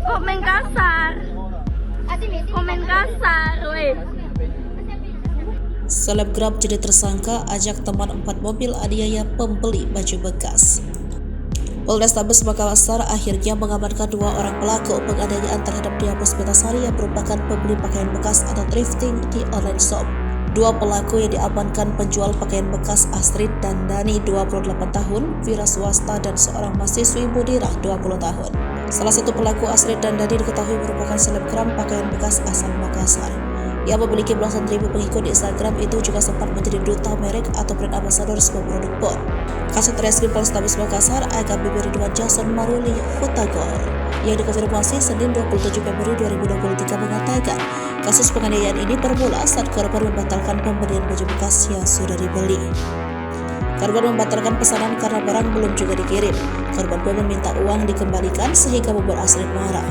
Komen kasar. Komen kasar, weh. Selebgram jadi tersangka ajak teman 4 mobil aniaya pembeli baju bekas. Polrestabes Makassar akhirnya mengamankan 2 orang pelaku penganiayaan terhadap Dia Puspitasari yang merupakan pembeli pakaian bekas atau thrifting di online shop. 2 pelaku yang diamankan penjual pakaian bekas Astrid dan Dani 28 tahun, wira swasta, dan seorang mahasiswi Mudirah 20 tahun. Salah satu pelaku Astrid dan Dani diketahui merupakan selebgram pakaian bekas asal Makassar. Yang memiliki belasan ribu pengikut di Instagram itu juga sempat menjadi duta merek atau brand ambassador sebuah produk bot. Kasat Reskrim Polrestabes Makassar AKBP Ridwan Jason Maruli Hutagor yang dikonfirmasi Senin 27 Februari 2023 mengatakan kasus penganiayaan ini bermula saat korban membatalkan pembelian baju bekas yang sudah dibeli. Korban membatalkan pesanan karena barang belum juga dikirim. Korban pun meminta uang dikembalikan sehingga membuat Astrid marah.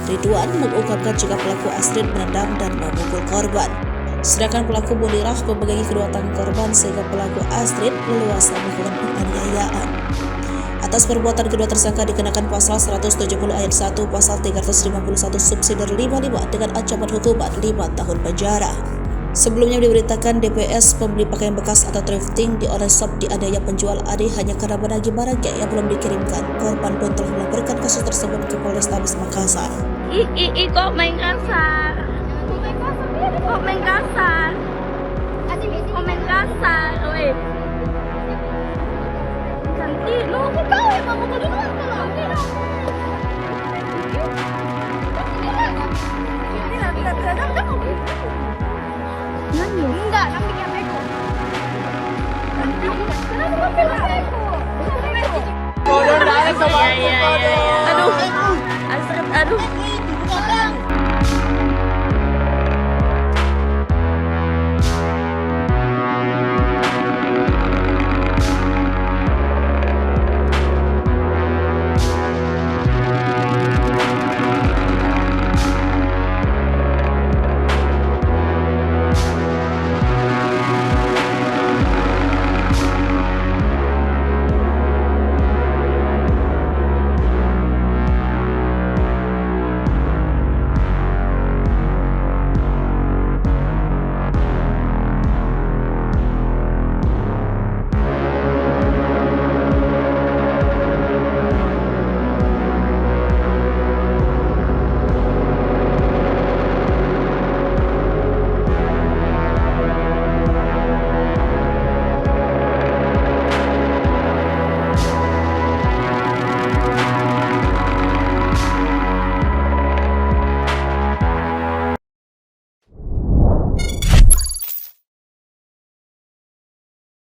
Ridwan mengungkapkan jika pelaku Astrid menendang dan memukul korban. Sedangkan pelaku Mudirah memegangi kedua tangan korban sehingga pelaku Astrid leluasa melakukan penganiayaan. Atas perbuatan kedua tersangka dikenakan pasal 170 ayat 1 pasal 351 subsidiar 55 dengan ancaman hukuman 5 tahun penjara. Sebelumnya diberitakan DPS pembeli pakaian bekas atau thrifting di online shop dianiaya penjual AD hanya karena menagih barangnya yang belum dikirimkan. Korban pun telah melaporkan kasus tersebut ke Polrestabes Makassar. Kok main kasar? Kok main kasar? Komen kasar, weh. Cantik, lu aku tahu ya kamu duluan kalau. Enggak, tapi yang beko. Kenapa beko? Aduh, Astrid, aduh.